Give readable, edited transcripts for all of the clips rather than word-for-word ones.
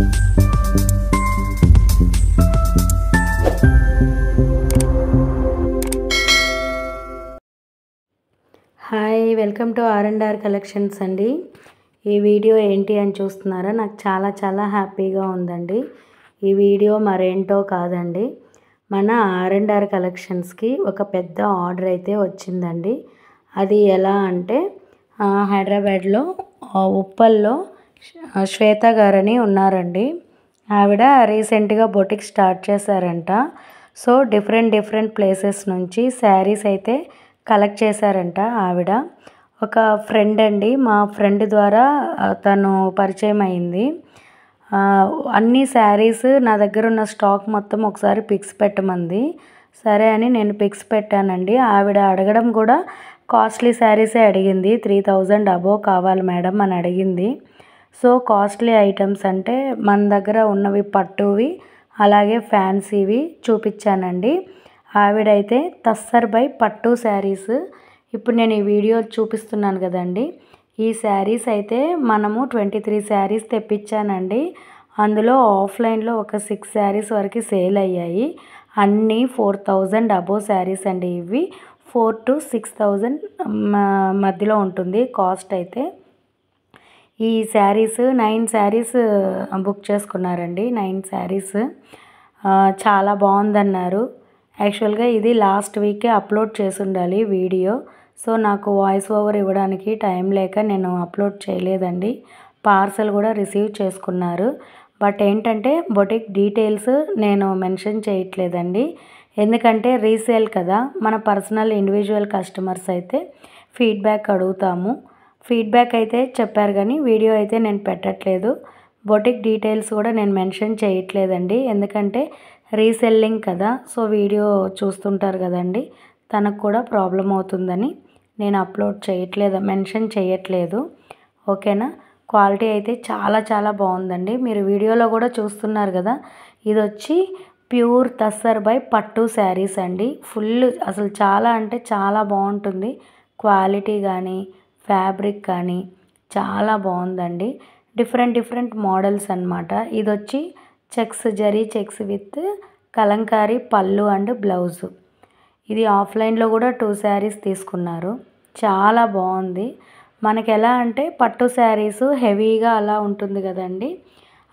Hi, welcome to R&R collections అండి. ఈ video ఏంటి అని చూస్తున్నారా? నాకు చాలా హ్యాపీగా ఉందండి. ఈ వీడియో మరేంటో కాదండి, మన R&R కలెక్షన్స్కి ఒక పెద్ద ఆర్డర్ అయితే వచ్చిందండి. అది ఎలా అంటే హైదరాబాద్లో ఉప్పల్లో శ్వేత గారని ఉన్నారండి. ఆవిడ రీసెంట్గా బొటిక్ స్టార్ట్ చేశారంట. సో డిఫరెంట్ ప్లేసెస్ నుంచి శారీస్ అయితే కలెక్ట్ చేశారంట ఆవిడ. ఒక ఫ్రెండ్ అండి, మా ఫ్రెండ్ ద్వారా తను పరిచయం అయింది. అన్ని శారీస్ నా దగ్గర ఉన్న స్టాక్ మొత్తం ఒకసారి పిక్స్ పెట్టమంది. సరే అని నేను పిక్స్ పెట్టానండి. ఆవిడ అడగడం కూడా కాస్ట్లీ శారీసే అడిగింది. 3000 అబోవ్ కావాలి మేడం అని అడిగింది. సో కాస్ట్లీ ఐటమ్స్ అంటే మన దగ్గర ఉన్నవి పట్టువి అలాగే ఫ్యాన్సీవి చూపించానండి. ఆవిడైతే తస్సర్ బై పట్టు శారీస్, ఇప్పుడు నేను ఈ వీడియో చూపిస్తున్నాను కదండి, ఈ శారీస్ అయితే మనము 23 శారీస్ తెప్పించానండి. అందులో ఆఫ్లైన్లో ఒక 6 శారీస్ వరకు సేల్ అయ్యాయి. అన్నీ 4000 అబోవ్ శారీస్ అండి. ఇవి 4,000 to 6,000 మధ్యలో ఉంటుంది కాస్ట్ అయితే. ఈ శారీస్ 9 శారీస్ బుక్ చేసుకున్నారండి. 9 శారీస్ చాలా బాగుందన్నారు. యాక్చువల్గా ఇది లాస్ట్ వీకే అప్లోడ్ చేసి ఉండాలి వీడియో. సో నాకు వాయిస్ ఓవర్ ఇవ్వడానికి టైం లేక నేను అప్లోడ్ చేయలేదండి. పార్సల్ కూడా రిసీవ్ చేసుకున్నారు. బట్ ఏంటంటే బొటిక్ డీటెయిల్స్ నేను మెన్షన్ చేయట్లేదండి. ఎందుకంటే రీసేల్ కదా, మన పర్సనల్ ఇండివిజువల్ కస్టమర్స్ అయితే ఫీడ్బ్యాక్ అడుగుతాము. ఫీడ్బ్యాక్ అయితే చెప్పారు కానీ వీడియో అయితే నేను పెట్టట్లేదు. బొటిక్ డీటెయిల్స్ కూడా నేను మెన్షన్ చేయట్లేదండి. ఎందుకంటే రీసెల్లింగ్ కదా, సో వీడియో చూస్తుంటారు కదండి, తనకు కూడా ప్రాబ్లం అవుతుందని నేను అప్లోడ్ చేయట్లేదు, మెన్షన్ చేయట్లేదు. ఓకేనా? క్వాలిటీ అయితే చాలా బాగుందండి. మీరు వీడియోలో కూడా చూస్తున్నారు కదా. ఇది వచ్చి ప్యూర్ తస్సర్ బై పట్టు శారీస్ అండి. ఫుల్ అసలు చాలా అంటే చాలా బాగుంటుంది. క్వాలిటీ కానీ ఫ్యాబ్రిక్ కానీ చాలా బాగుందండి. డిఫరెంట్ మోడల్స్ అన్నమాట. ఇది వచ్చి checks, zari checks with Kalamkari పళ్ళు అండ్ బ్లౌజు. ఇది ఆఫ్లైన్లో కూడా 2 శారీస్ తీసుకున్నారు. చాలా బాగుంది. మనకి ఎలా అంటే పట్టు శారీస్ హెవీగా అలా ఉంటుంది కదండి,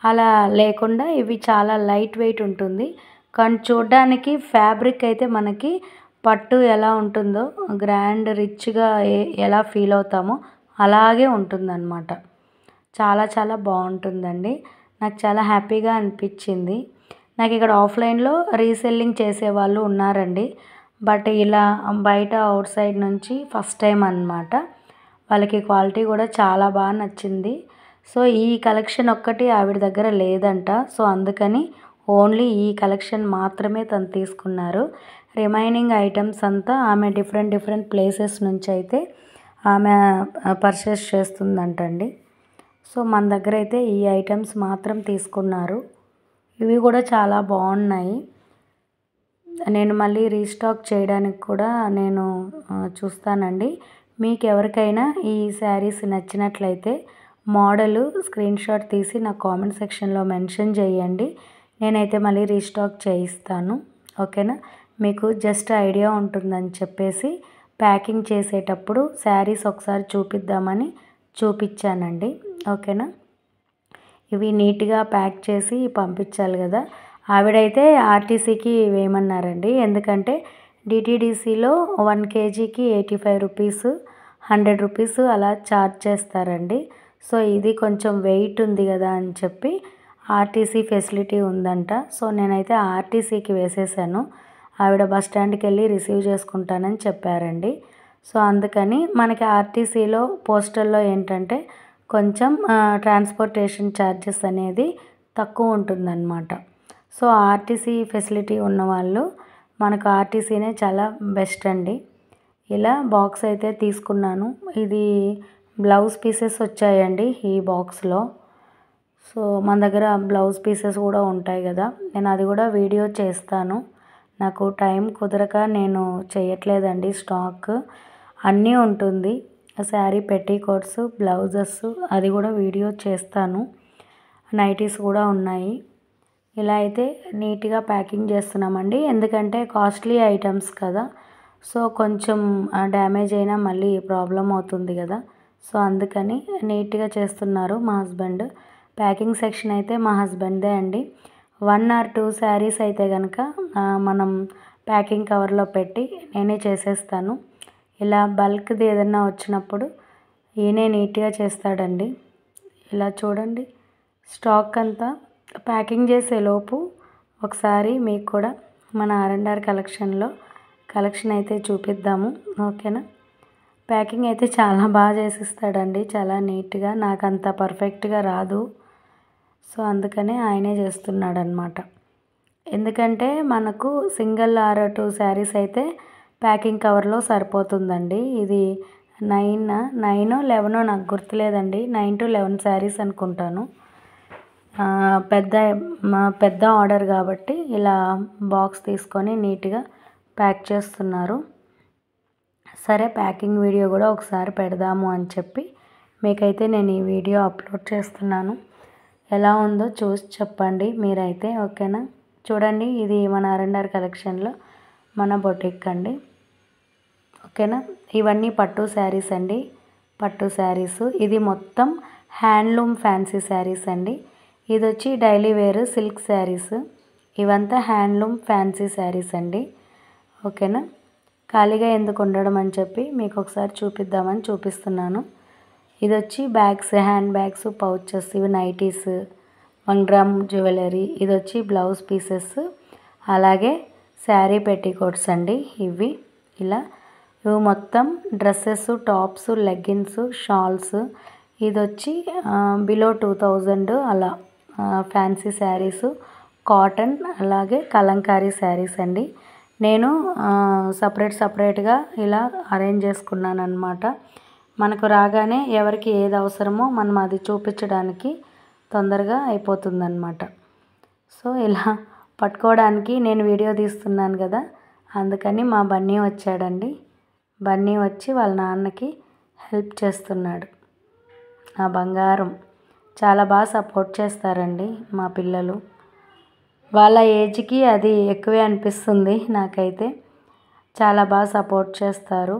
అలా లేకుండా ఇవి చాలా లైట్ వెయిట్ ఉంటుంది. కానీ చూడ్డానికి ఫ్యాబ్రిక్ అయితే మనకి పట్టు ఎలా ఉంటుందో గ్రాండ్ రిచ్గా ఎలా ఫీల్ అవుతామో అలాగే ఉంటుందన్నమాట. చాలా బాగుంటుందండి. నాకు చాలా హ్యాపీగా అనిపించింది. నాకు ఇక్కడ ఆఫ్లైన్లో రీసెల్లింగ్ చేసేవాళ్ళు ఉన్నారండి. బట్ ఇలా బయట అవుట్ సైడ్ నుంచి ఫస్ట్ టైం అన్నమాట. వాళ్ళకి క్వాలిటీ కూడా చాలా బాగా నచ్చింది. సో ఈ కలెక్షన్ ఒక్కటి ఆవిడ దగ్గర లేదంట. సో అందుకని ఓన్లీ ఈ కలెక్షన్ మాత్రమే తను తీసుకున్నారు. రిమైనింగ్ ఐటమ్స్ అంతా ఆమె డిఫరెంట్ ప్లేసెస్ నుంచి అయితే ఆమె పర్చేస్ చేస్తుందంటండి. సో మన దగ్గర అయితే ఈ ఐటమ్స్ మాత్రం తీసుకున్నారు. ఇవి కూడా చాలా బాగున్నాయి. నేను మళ్ళీ రీస్టాక్ చేయడానికి కూడా నేను చూస్తానండి. మీకు ఎవరికైనా ఈ శారీస్ నచ్చినట్లయితే మోడలు స్క్రీన్ షాట్ తీసి నా కామెంట్ సెక్షన్లో మెన్షన్ చేయండి. నేనైతే మళ్ళీ రీస్టాక్ చేయిస్తాను. ఓకేనా? మీకు జస్ట్ ఐడియా ఉంటుందని చెప్పేసి ప్యాకింగ్ చేసేటప్పుడు శారీస్ ఒకసారి చూపిద్దామని చూపించానండి. ఓకేనా? ఇవి నీట్గా ప్యాక్ చేసి పంపించాలి కదా. ఆవిడైతే ఆర్టీసీకి వేయమన్నారండి. ఎందుకంటే డిటీడీసీలో 1 kgకి 85 రూపీస్, 100 రూపీస్ అలా ఛార్జ్ చేస్తారండి. సో ఇది కొంచెం వెయిట్ ఉంది కదా అని చెప్పి ఆర్టీసీ ఫెసిలిటీ ఉందంట. సో నేనైతే ఆర్టీసీకి వేసేసాను. ఆవిడ బస్ స్టాండ్కి వెళ్ళి రిసీవ్ చేసుకుంటానని చెప్పారండి. సో అందుకని మనకి ఆర్టీసీలో పోస్టల్లో ఏంటంటే కొంచెం ట్రాన్స్పోర్టేషన్ ఛార్జెస్ అనేది తక్కువ ఉంటుందన్నమాట. సో ఆర్టీసీ ఫెసిలిటీ ఉన్నవాళ్ళు మనకు ఆర్టీసీనే చాలా బెస్ట్ అండి. ఇలా బాక్స్ అయితే తీసుకున్నాను. ఇది బ్లౌజ్ పీసెస్ వచ్చాయండి ఈ బాక్స్లో. సో మన దగ్గర బ్లౌజ్ పీసెస్ కూడా ఉంటాయి కదా, నేను అది కూడా వీడియో చేస్తాను. నాకు టైం కుదరక నేను చేయట్లేదండి. స్టాక్ అన్నీ ఉంటుంది, శారీ పెట్టికోట్స్, బ్లౌజెస్, అది కూడా వీడియో చేస్తాను. నైటీస్ కూడా ఉన్నాయి. ఇలా అయితే నీట్గా ప్యాకింగ్ చేస్తున్నామండి. ఎందుకంటే కాస్ట్లీ ఐటమ్స్ కదా, సో కొంచెం డ్యామేజ్ అయినా మళ్ళీ ప్రాబ్లం అవుతుంది కదా, సో అందుకని నీట్గా చేస్తున్నారు మా హస్బెండ్. ప్యాకింగ్ సెక్షన్ అయితే మా హస్బెండ్దే అండి. 1 or 2 శారీస్ అయితే కనుక మనం ప్యాకింగ్ కవర్లో పెట్టి నేనే చేసేస్తాను. ఇలా బల్క్ది ఏదన్నా వచ్చినప్పుడు ఈయనే నీట్గా చేస్తాడండి. ఇలా చూడండి, స్టాక్ అంతా ప్యాకింగ్ చేసేలోపు ఒకసారి మీకు కూడా మన R&R కలెక్షన్లో కలెక్షన్ అయితే చూపిద్దాము. ఓకేనా. ప్యాకింగ్ అయితే చాలా బాగా చేసిస్తాడండి, చాలా నీట్గా. నాకు అంత పర్ఫెక్ట్గా రాదు, సో అందుకనే ఆయనే చేస్తున్నాడు అనమాట. ఎందుకంటే మనకు సింగిల్ ఆర్ 2 శారీస్ అయితే ప్యాకింగ్ కవర్లో సరిపోతుందండి. ఇది 9 11 నాకు గుర్తులేదండి, 9 to 11 శారీస్ అనుకుంటాను. పెద్ద ఆర్డర్ కాబట్టి ఇలా బాక్స్ తీసుకొని నీట్గా ప్యాక్ చేస్తున్నారు. సరే, ప్యాకింగ్ వీడియో కూడా ఒకసారి పెడదాము అని చెప్పి మీకైతే నేను ఈ వీడియో అప్లోడ్ చేస్తున్నాను. ఎలా ఉందో చూసి చెప్పండి మీరైతే. ఓకేనా. చూడండి, ఇది మన R&R కలెక్షన్లో మన బొటిక్ అండి. ఓకేనా. ఇవన్నీ పట్టు శారీస్ అండి, పట్టు శారీస్. ఇది మొత్తం హ్యాండ్లూమ్ ఫ్యాన్సీ శారీస్ అండి. ఇది వచ్చి డైలీ వేర్ సిల్క్ శారీస్. ఇవంతా హ్యాండ్లూమ్ ఫ్యాన్సీ శారీస్ అండి. ఓకేనా. ఖాళీగా ఎందుకు ఉండడం అని చెప్పి మీకు ఒకసారి చూపిద్దామని చూపిస్తున్నాను. ఇది వచ్చి బ్యాగ్స్, హ్యాండ్ బ్యాగ్స్, పౌచెస్, ఇవి నైటీస్, 1 గ్రామ్ జ్యువెలరీ. ఇది వచ్చి బ్లౌజ్ పీసెస్, అలాగే శారీ పెట్టికోట్స్ అండి ఇవి. ఇలా ఇవి మొత్తం డ్రెస్సెస్, టాప్స్, లెగ్గిన్స్, షాల్స్. ఇది వచ్చి బిలో 2000 అలా ఫ్యాన్సీ శారీస్, కాటన్, అలాగే కలంకారీ శారీస్ అండి. నేను సపరేట్గా ఇలా అరేంజ్ చేసుకున్నాను అనమాట. మనకు రాగానే ఎవరికి ఏది అవసరమో మనం అది చూపించడానికి తొందరగా అయిపోతుందన్నమాట. సో ఇలా పట్టుకోవడానికి నేను వీడియో తీస్తున్నాను కదా, అందుకని మా బన్నీ వచ్చాడండి. బన్నీ వచ్చి వాళ్ళ నాన్నకి హెల్ప్ చేస్తున్నాడు. నా బంగారం. చాలా బాగా సపోర్ట్ చేస్తారండి మా పిల్లలు. వాళ్ళ ఏజ్కి అది ఎక్కువే అనిపిస్తుంది నాకైతే. చాలా బాగా సపోర్ట్ చేస్తారు.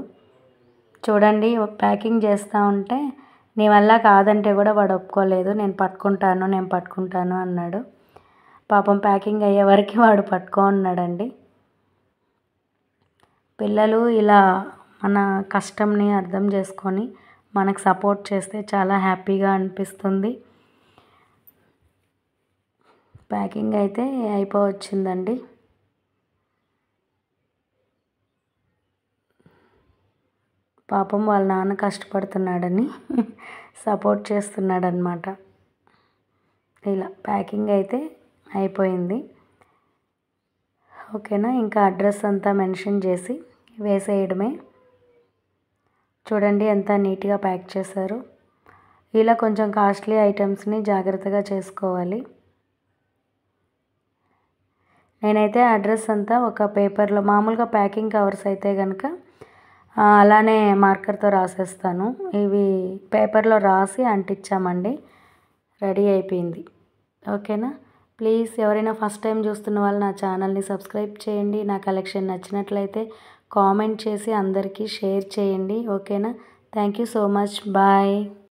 చూడండి, ప్యాకింగ్ చేస్తూ ఉంటే నీ వల్ల కాదంటే కూడా వాడు ఒప్పుకోలేదు. నేను పట్టుకుంటాను అన్నాడు. పాపం ప్యాకింగ్ అయ్యే వరకు వాడు పట్టుకున్నాడండి. పిల్లలు ఇలా మన కష్టంని అర్థం చేసుకొని మనకు సపోర్ట్ చేస్తే చాలా హ్యాపీగా అనిపిస్తుంది. ప్యాకింగ్ అయితే అయిపోవచ్చిందండి. పాపం వాళ్ళ నాన్న కష్టపడుతున్నాడని సపోర్ట్ చేస్తున్నాడనమాట. ఇలా ప్యాకింగ్ అయితే అయిపోయింది. ఓకేనా. ఇంకా అడ్రస్ అంతా మెన్షన్ చేసి వేసేయడమే. చూడండి ఎంత నీట్గా ప్యాక్ చేశారు. ఇలా కొంచెం కాస్ట్లీ ఐటమ్స్ని జాగ్రత్తగా చేసుకోవాలి. నేనైతే అడ్రస్ అంతా ఒక పేపర్లో, మామూలుగా ప్యాకింగ్ కవర్స్ అయితే కనుక అలానే మార్కర్తో రాసేస్తాను. ఇవి పేపర్లో రాసి అంటించామండి, రెడీ అయిపోయింది. ఓకేనా. ప్లీజ్ ఎవరైనా ఫస్ట్ టైం చూస్తున్న వాళ్ళు నా ఛానల్ని సబ్స్క్రైబ్ చేయండి. నా కలెక్షన్ నచ్చినట్లయితే కామెంట్ చేసి అందరికీ షేర్ చేయండి. ఓకేనా. Thank you so much. Bye.